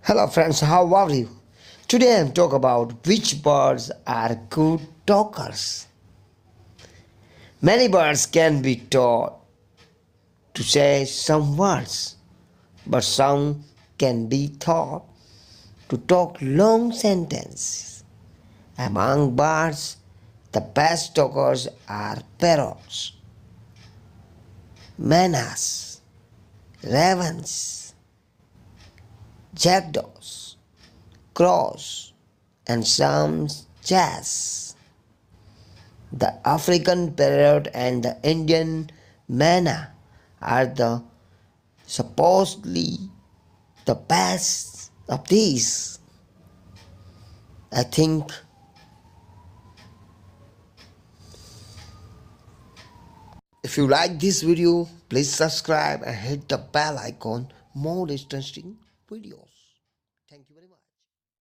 Hello friends, how are you? Today I am talking about which birds are good talkers. Many birds can be taught to say some words, but some can be taught to talk long sentences. Among birds, the best talkers are parrots, mynahs, ravens, jackdaws, crows, and some jazz. The African parrot and the Indian mynah are the supposedly the best of these. I think if you like this video, please subscribe and hit the bell icon more interesting videos. Thank you very much.